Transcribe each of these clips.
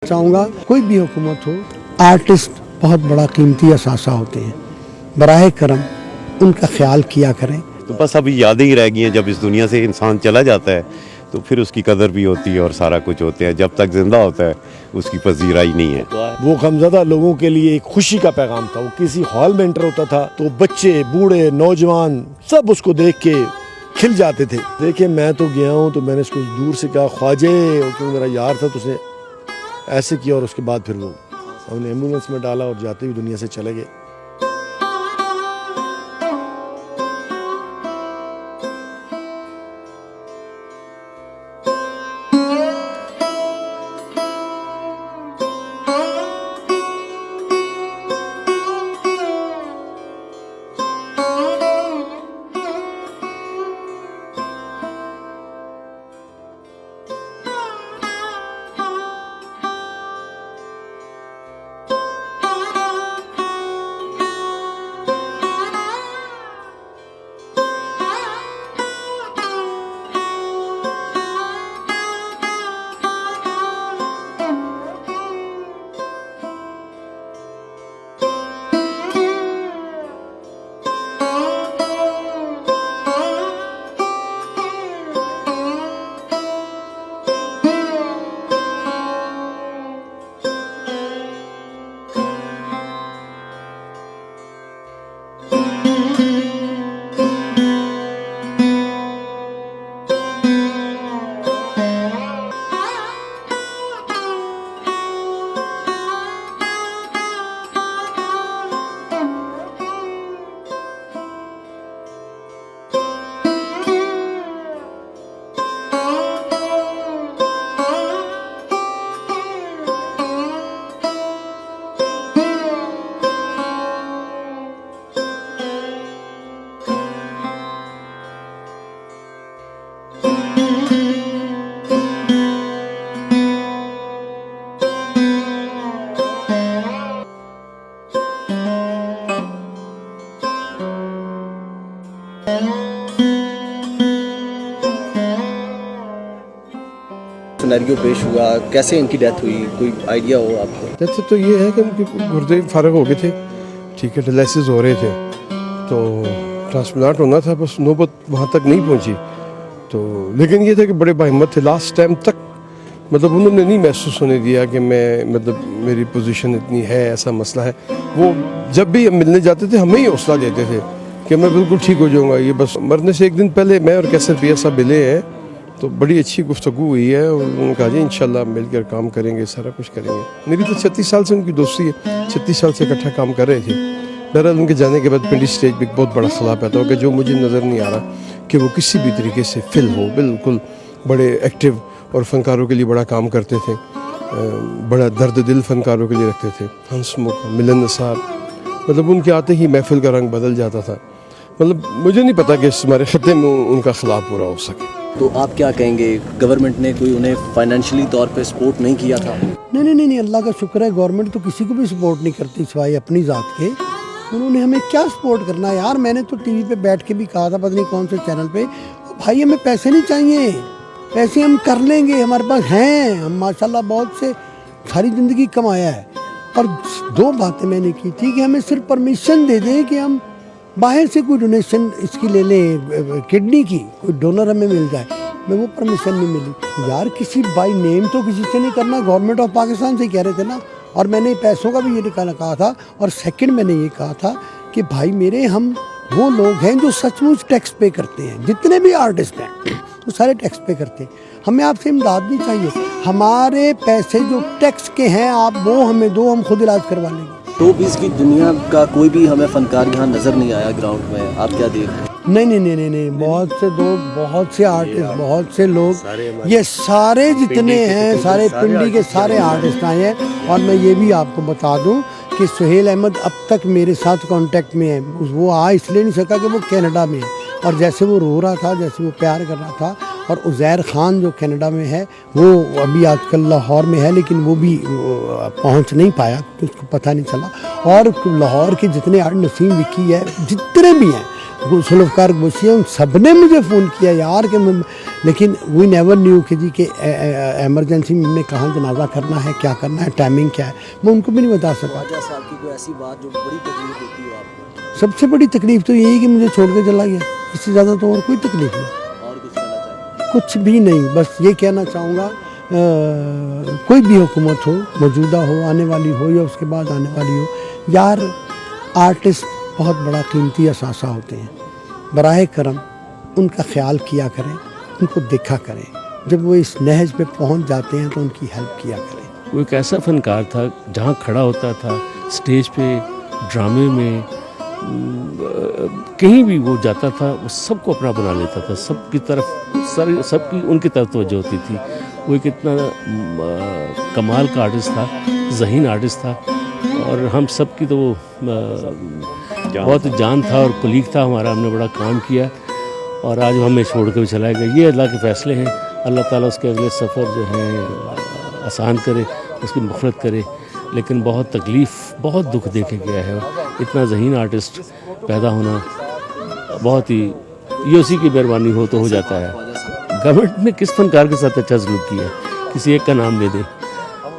चाहूँगा कोई भी हुकूमत हो, आर्टिस्ट बहुत बड़ा कीमती असासा होते हैं, बराह करम उनका ख्याल किया करें। तो बस अभी यादें ही रह गई हैं। जब इस दुनिया से इंसान चला जाता है तो फिर उसकी कदर भी होती है और सारा कुछ होते हैं। जब तक जिंदा होता है उसकी पजीराई नहीं है। वो गमज़दा लोगों के लिए एक खुशी का पैगाम था। वो किसी हॉल में एंटर होता था तो बच्चे, बूढ़े, नौजवान सब उसको देख के खिल जाते थे। देखिए मैं तो गया हूँ तो मैंने उसको दूर से कहा ख्वाजे, क्योंकि मेरा यार था, तो उसने ऐसे किया और उसके बाद फिर वो हमने एम्बुलेंस में डाला और जाते हुए दुनिया से चले गए। सिनेरियो पेश हुआ, कैसे इनकी डेथ हुई, कोई आइडिया हो आपको? जैसे तो ये है कि उनके गुर्दे फारग हो गए थे, ठीक है, डायलिसिस हो रहे थे, तो ट्रांसप्लांट होना था, बस नौबत वहाँ तक नहीं पहुँची। तो लेकिन ये था कि बड़े बाहिम्मत थे, लास्ट टाइम तक मतलब उन्होंने नहीं महसूस होने दिया कि मैं मतलब मेरी पोजीशन इतनी है, ऐसा मसला है। वो जब भी हम मिलने जाते थे हमें ही हौसला देते थे कि मैं बिल्कुल ठीक हो जाऊँगा। ये बस मरने से एक दिन पहले मैं और कैसर पिया साहब मिले हैं, तो बड़ी अच्छी गुफ्तगू हुई है और उन्होंने कहा जी इंशाल्लाह मिलकर काम करेंगे, सारा कुछ करेंगे। मेरी तो 36 साल से उनकी दोस्ती है, 36 साल से इकट्ठा काम कर रहे थे। बहरहाल उनके जाने के बाद पिंडी स्टेज पर एक बहुत बड़ा खला पैदा हो गया, जो मुझे नज़र नहीं आ रहा कि वो किसी भी तरीके से फिल हो। बिल्कुल बड़े एक्टिव और फ़नकारों के लिए बड़ा काम करते थे, बड़ा दर्द दिल फ़नकारों के लिए रखते थे। हंसमुख, मिलन नसार, मतलब उनके आते ही महफिल का रंग बदल जाता था। मतलब मुझे नहीं पता कि इस हमारे ख़त्े में उनका खिलाफ पूरा हो सके। तो आप क्या कहेंगे, गवर्नमेंट ने कोई उन्हें फाइनेंशियली तौर पे सपोर्ट नहीं किया था? नहीं, अल्लाह का शुक्र है, गवर्नमेंट तो किसी को भी सपोर्ट नहीं करती सिवाय अपनी ज़ात के। उन्होंने हमें क्या सपोर्ट करना है यार। मैंने तो टीवी पे बैठ के भी कहा था, पता नहीं कौन से चैनल पे, भाई हमें पैसे नहीं चाहिए, पैसे हम कर लेंगे, हमारे पास हैं, हम माशाल्लाह बहुत से सारी ज़िंदगी कमाया है। और दो बातें मैंने की थी कि हमें सिर्फ परमिशन दे दें कि हम बाहर से कोई डोनेशन इसकी ले लें, किडनी की कोई डोनर हमें मिल जाए। मैं वो परमिशन नहीं मिली यार। किसी बाई नेम तो किसी से नहीं करना, गवर्नमेंट ऑफ पाकिस्तान से कह रहे थे ना। और मैंने पैसों का भी ये कहा था। और सेकंड मैंने ये कहा था कि भाई मेरे, हम वो लोग हैं जो सचमुच टैक्स पे करते हैं, जितने भी आर्टिस्ट हैं वो सारे टैक्स पे करते हैं। हमें आपसे इमदाद नहीं चाहिए, हमारे पैसे जो टैक्स के हैं आप वो हमें दो, हम खुद इलाज करवा लेंगे। शोबिज़ की दुनिया का कोई भी हमें फनकार यहाँ नज़र नहीं आया ग्राउंड में, आप क्या देख रहे हैं? नहीं, बहुत से लोग, बहुत से आर्टिस्ट, बहुत से लोग, ये सारे जितने हैं, सारे पिंडी के सारे आर्टिस्ट आए हैं। और मैं ये भी आपको बता दूं कि सुहेल अहमद अब तक मेरे साथ कांटेक्ट में है। वो आ इसलिए नहीं सका कि वो कनाडा में है, और जैसे वो रो रहा था, जैसे वो प्यार कर रहा था। और उज़ैर ख़ान जो कनाडा में है, वो अभी आजकल लाहौर में है, लेकिन वो भी पहुंच नहीं पाया, तो उसको पता नहीं चला। और लाहौर के जितने नसीम विकी है, जितने भी हैं, सुल्फ़कार गोशिया, उन सब ने मुझे फ़ोन किया यार कि मैं, लेकिन वी नेवर न्यू कि जी कि एमरजेंसी में हमने कहाँ जनाजा करना है, क्या करना है, टाइमिंग क्या है, मैं उनको भी नहीं बता सका। ख्वाजा साहब की कोई ऐसी बात जो बड़ी तकलीफ देती हो आपको? सबसे बड़ी तकलीफ़ तो यही कि मुझे छोड़ के चला गया, इससे ज़्यादा तो और कोई तकलीफ़ नहीं। और कुछ कहना चाहेंगे? कुछ भी नहीं, बस ये कहना चाहूँगा कोई भी हुकूमत हो, मौजूदा हो, आने वाली हो या उसके बाद आने वाली हो, यार आर्टिस्ट बहुत बड़ा कीमती असासा होते हैं, बराए करम उनका ख्याल किया करें, उनको देखा करें, जब वो इस नहज पे पहुंच जाते हैं तो उनकी हेल्प किया करें। वो एक ऐसा फनकार था जहाँ खड़ा होता था स्टेज पे, ड्रामे में, कहीं भी वो जाता था वो सबको अपना बना लेता था, सबकी तरफ सबकी उनकी तरफ तवज्जो होती थी। वो एक इतना कमाल का आर्टिस्ट था, ज़हीन आर्टिस्ट था, और हम सब की तो वो बहुत जान था और कुलीग था हमारा, हमने बड़ा काम किया, और आज वो हमें छोड़ कर भी चला गया। ये अल्लाह के फ़ैसले हैं, अल्लाह ताला उसके अगले सफ़र जो है आसान करे, उसकी मग़फ़िरत करे, लेकिन बहुत तकलीफ़, बहुत दुख देखे गया है। इतना ज़हीन आर्टिस्ट पैदा होना बहुत ही, ये उसी की मेहरबानी हो तो हो जाता है। गवर्नमेंट ने किस फनकार के साथ अच्छा सलूक किया, किसी एक का नाम ले दे।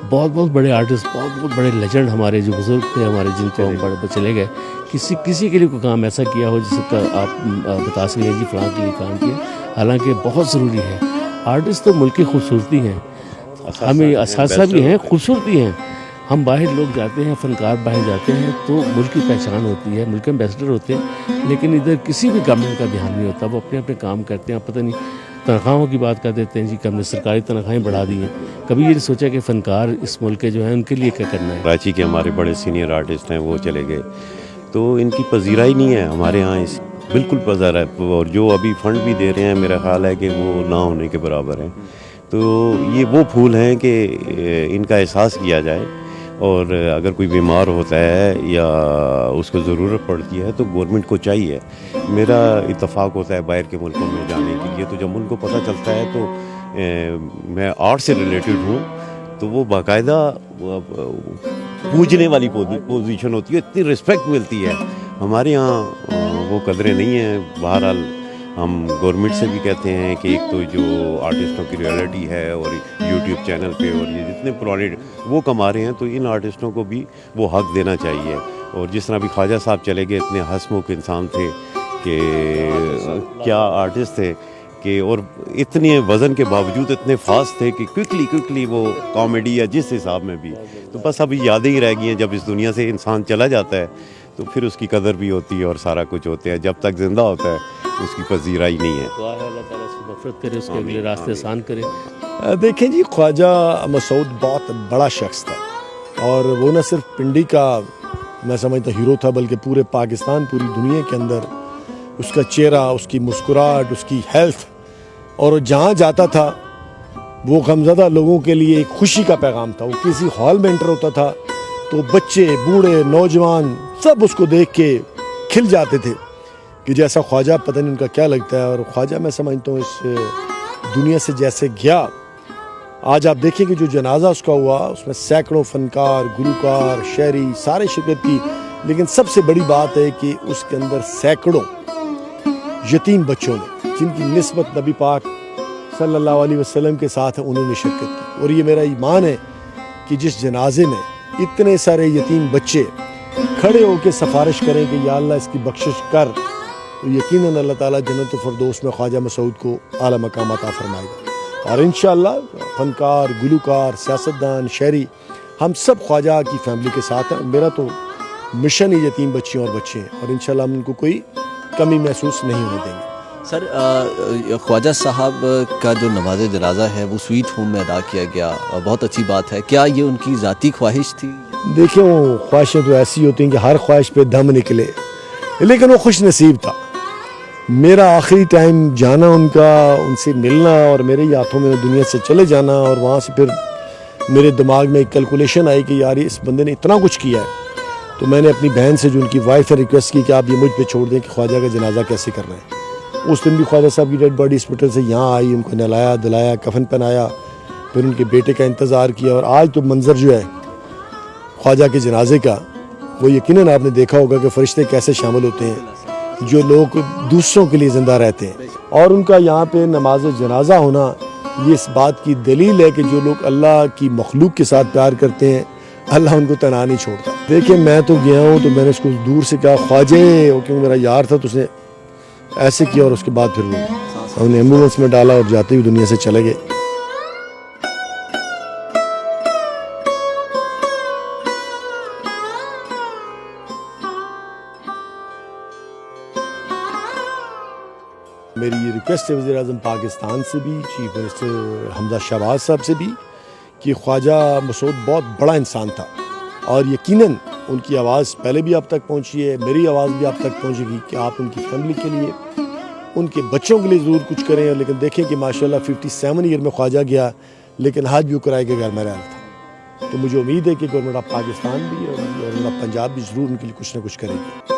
बहुत बहुत बड़े आर्टिस्ट, बहुत बड़े लेजेंड हमारे जो बुज़ुर्ग थे हमारे, जिनको हम बड़े चले गए, किसी के लिए कोई काम ऐसा किया हो जिसका आप बता सकें जी फ़लाँ के लिए काम किया, हालांकि बहुत ज़रूरी है। आर्टिस्ट तो मुल्क की खूबसूरती हैं, हमें असासा भी हैं, खूबसूरती हैं। हम बाहर लोग जाते हैं, फ़नकार बाहर जाते हैं तो मुल्क की पहचान होती है, मुल्क के एम्बेसडर होते हैं, लेकिन इधर किसी भी गवर्नमेंट का ध्यान नहीं होता, वो अपने अपने काम करते हैं। पता नहीं तनख्वाहों की बात कर देते हैं जी कि हमने सरकारी तनख्वाहें बढ़ा दी हैं, कभी ये नहीं सोचा कि फ़नकार इस मुल्क के जो हैं उनके लिए क्या करना है। कराची के हमारे बड़े सीनियर आर्टिस्ट हैं, वो चले गए, तो इनकी पजीराई नहीं है हमारे यहाँ, इस बिल्कुल पज़ार है, और जो अभी फ़ंड भी दे रहे हैं मेरा ख़्याल है कि वो ना होने के बराबर हैं। तो ये वो फूल हैं कि इनका एहसास किया जाए, और अगर कोई बीमार होता है या उसको ज़रूरत पड़ती है तो गवर्नमेंट को चाहिए। मेरा इत्तफ़ाक होता है बाहर के मुल्कों में जाने के लिए, तो जब उनको पता चलता है तो मैं आर्ट से रिलेटेड हूँ, तो वो बाकायदा पूजने वाली पोजीशन होती है, इतनी रिस्पेक्ट मिलती है। हमारे यहाँ वो कदरें नहीं हैं। बहरहाल हम गवर्नमेंट से भी कहते हैं कि एक तो जो आर्टिस्टों की रियलिटी है और यूट्यूब चैनल पे और ये जितने पुराने वो कमा रहे हैं, तो इन आर्टिस्टों को भी वो हक देना चाहिए। और जिस तरह भी ख्वाजा साहब चले गए, इतने हंसमुख इंसान थे कि क्या आर्टिस्ट थे कि, और इतने वज़न के बावजूद इतने फास्ट थे कि क्विकली वो कॉमेडी या जिस हिसाब में भी, तो बस अभी यादें ही रह गई हैं। जब इस दुनिया से इंसान चला जाता है तो फिर उसकी कदर भी होती है और सारा कुछ होता है, जब तक ज़िंदा होता है उसकी पजीराई नहीं है। दुआ है अल्लाह ताला उसकी मग़फ़िरत करे, उसके अगले रास्ते आसान करे। देखें जी, ख्वाजा मसूद बहुत बड़ा शख्स था, और वो न सिर्फ पिंडी का मैं समझता हीरो था, बल्कि पूरे पाकिस्तान, पूरी दुनिया के अंदर उसका चेहरा, उसकी मुस्कुराहट, उसकी हेल्थ, और जहाँ जाता था वो गमज़दा लोगों के लिए एक खुशी का पैगाम था। वो किसी हॉल में एंटर होता था तो बच्चे, बूढ़े, नौजवान सब उसको देख के खिल जाते थे कि जैसा ख्वाजा, पता नहीं उनका क्या लगता है। और ख्वाजा मैं समझता हूँ इस दुनिया से जैसे गया, आज आप देखें कि जो जनाजा उसका हुआ उसमें सैकड़ों फनकार, गुलकार, शायरी सारे शिरकत की, लेकिन सबसे बड़ी बात है कि उसके अंदर सैकड़ों यतीम बच्चों ने, जिनकी निस्बत नबी पाक सल्लल्लाहु अलैहि वसल्लम के साथ है, उन्होंने शिरकत की। और ये मेरा ईमान है कि जिस जनाजे में इतने सारे यतीम बच्चे खड़े होकर सिफारिश करें कि या अल्लाह इसकी बख्शिश कर, तो यकीनन अल्लाह ताला जन्नत फ़िरदौस में ख्वाजा मसूद को आला मकाम अता फरमाएगा। और इंशाअल्लाह फनकार, गुलकार, सियासतदान, शायरी, हम सब ख्वाजा की फैमिली के साथ हैं। मेरा तो मिशन ही यतीम बच्चियों और बच्चे हैं, और इंशाअल्लाह हम उनको कोई कमी महसूस नहीं होने देंगे। सर, ख्वाजा साहब का जो नमाज जनाजा है वो स्वीट होम में अदा किया गया, बहुत अच्छी बात है। क्या ये उनकी ज़ाती ख्वाहिश थी? देखिए, वो ख्वाहिशें तो ऐसी होती हैं कि हर ख्वाहिश पे दम निकले, लेकिन वो खुश नसीब था। मेरा आखिरी टाइम जाना उनका, उनसे मिलना और मेरे ही हाथों में दुनिया से चले जाना, और वहाँ से फिर मेरे दिमाग में एक कैलकुलेशन आई कि यार इस बंदे ने इतना कुछ किया है। तो मैंने अपनी बहन से, जो उनकी वाइफ है, रिक्वेस्ट की कि आप ये मुझ पे छोड़ दें कि ख्वाजा का जनाजा कैसे करना है। उस दिन भी ख्वाजा साहब की डेड बॉडी हॉस्पिटल से यहाँ आई, उनको नहलाया धुलाया, कफन पहनाया, फिर उनके बेटे का इंतज़ार किया। और आज तो मंज़र जो है ख्वाजा के जनाजे का, वो यकीनन आपने देखा होगा कि फ़रिश्ते कैसे शामिल होते हैं। جو لوگ دوسروں کے لیے زندہ رہتے ہیں، اور ان کا یہاں پہ نماز جنازہ ہونا یہ اس بات کی دلیل ہے کہ جو لوگ اللہ کی مخلوق کے ساتھ پیار کرتے ہیں اللہ ان کو تنہا نہیں چھوڑتا۔ دیکھیں میں تو گیا ہوں تو میں نے اس کو دور سے کہا خواجے، کیونکہ میرا یار تھا تو اس نے ایسے کیا، اور اس کے بعد پھر وہ ہم نے ایمبولینس میں ڈالا اور جاتے ہوئے دنیا سے چلے گئے۔ میری یہ ریکویسٹ ہے وزیر اعظم پاکستان سے بھی، چیف منسٹر حمزہ شہباز صاحب سے بھی، کہ خواجہ مسعود بہت بڑا انسان تھا، اور یقیناً ان کی آواز پہلے بھی آپ تک پہنچی ہے، میری آواز بھی آپ تک پہنچے گی کہ آپ ان کی فیملی کے لیے، ان کے بچوں کے لیے ضرور کچھ کریں۔ لیکن دیکھیں کہ ماشاءاللہ 57 ایئر میں خواجہ گیا، لیکن آج بھی وہ کرائے کے گھر میں رہ رہا تھا۔ تو مجھے امید ہے کہ گورنمنٹ آف پاکستان بھی اور گورنمنٹ آف پنجاب بھی ضرور ان کے لیے کچھ نہ کچھ کرے گی۔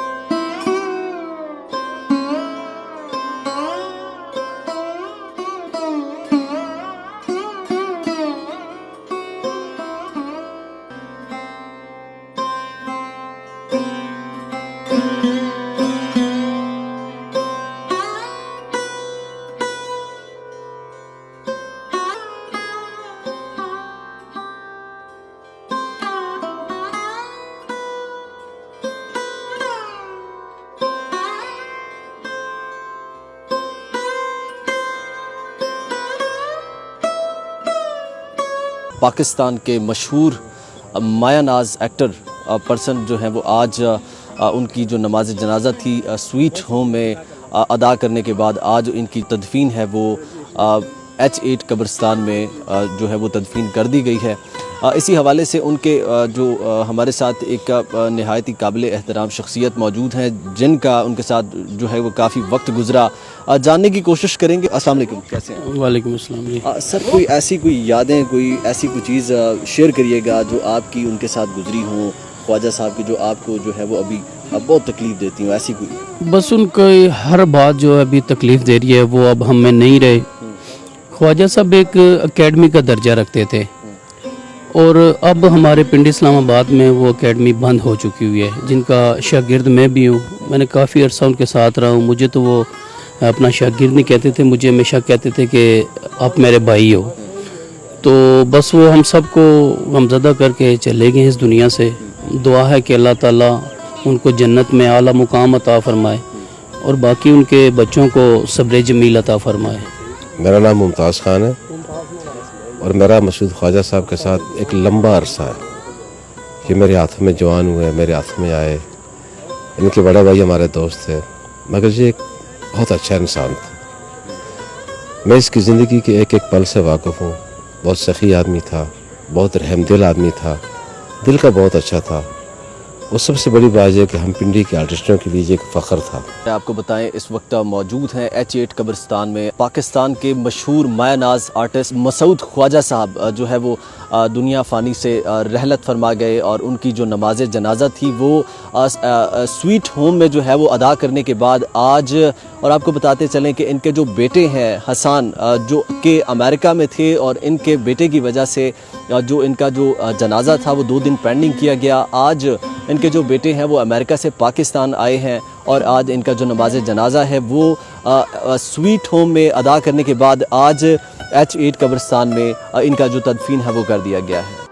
پاکستان کے مشہور مایہ ناز ایکٹر پرسن جو ہیں وہ آج ان کی جو نماز جنازہ تھی سویٹ ہوم میں ادا کرنے کے بعد آج ان کی تدفین ہے وہ H8 قبرستان میں جو ہے وہ تدفین کر دی گئی ہے۔ اسی حوالے سے ان کے جو ہمارے ساتھ ایک نہایت ہی قابل احترام شخصیت موجود ہیں جن کا ان کے ساتھ جو ہے وہ کافی وقت گزرا، جاننے کی کوشش کریں گے۔ السلام علیکم، کیسے ہیں؟ وعلیکم السلام جی۔ سر کوئی ایسی کوئی یادیں، کوئی ایسی کوئی چیز شیئر کریے گا جو آپ کی ان کے ساتھ گزری ہوں، خواجہ صاحب کی، جو آپ کو جو ہے وہ ابھی بہت تکلیف دیتی ہوں، ایسی کوئی؟ بس ان کی ہر بات جو ابھی تکلیف دے رہی ہے وہ اب ہم میں نہیں رہے۔ خواجہ صاحب ایک اکیڈمی کا درجہ رکھتے تھے، اور اب ہمارے پنڈ اسلام آباد میں وہ اکیڈمی بند ہو چکی ہوئی ہے، جن کا شاگرد میں بھی ہوں۔ میں نے کافی عرصہ ان کے ساتھ رہا ہوں، مجھے تو وہ اپنا شاگرد نہیں کہتے تھے، مجھے ہمیشہ کہتے تھے کہ آپ میرے بھائی ہو۔ تو بس وہ ہم سب کو غمزدہ کر کے چلے گئے اس دنیا سے۔ دعا ہے کہ اللہ تعالیٰ ان کو جنت میں اعلیٰ مقام عطا فرمائے، اور باقی ان کے بچوں کو صبر جمیل عطا فرمائے۔ میرا نام ممتاز خان ہے، اور میرا مسعود خواجہ صاحب کے ساتھ ایک لمبا عرصہ ہے۔ یہ میرے ہاتھ میں جوان ہوئے، میرے ہاتھ میں آئے، ان کے بڑے بھائی ہمارے دوست تھے، مگر یہ ایک بہت اچھا انسان تھا۔ میں اس کی زندگی کے ایک ایک پل سے واقف ہوں۔ بہت سخی آدمی تھا، بہت رحم دل آدمی تھا، دل کا بہت اچھا تھا۔ اور سب سے بڑی بات یہ کہ ہم پنڈی کے آرٹسٹوں کے لیے ایک فخر تھا۔ آپ کو بتائیں اس وقت موجود ہیں H8 قبرستان میں پاکستان کے مشہور مایہ ناز آرٹسٹ مسعود خواجہ صاحب جو ہے وہ دنیا فانی سے رحلت فرما گئے، اور ان کی جو نماز جنازہ تھی وہ سویٹ ہوم میں جو ہے وہ ادا کرنے کے بعد آج، اور آپ کو بتاتے چلیں کہ ان کے جو بیٹے ہیں حسان جو کہ امریکہ میں تھے، اور ان کے بیٹے کی وجہ سے جو ان کا جو جنازہ تھا وہ 2 دن پینڈنگ کیا گیا۔ آج ان کے جو بیٹے ہیں وہ امریکہ سے پاکستان آئے ہیں، اور آج ان کا جو نماز جنازہ ہے وہ سویٹ ہوم میں ادا کرنے کے بعد آج H8 قبرستان میں ان کا جو تدفین ہے وہ کر دیا گیا ہے۔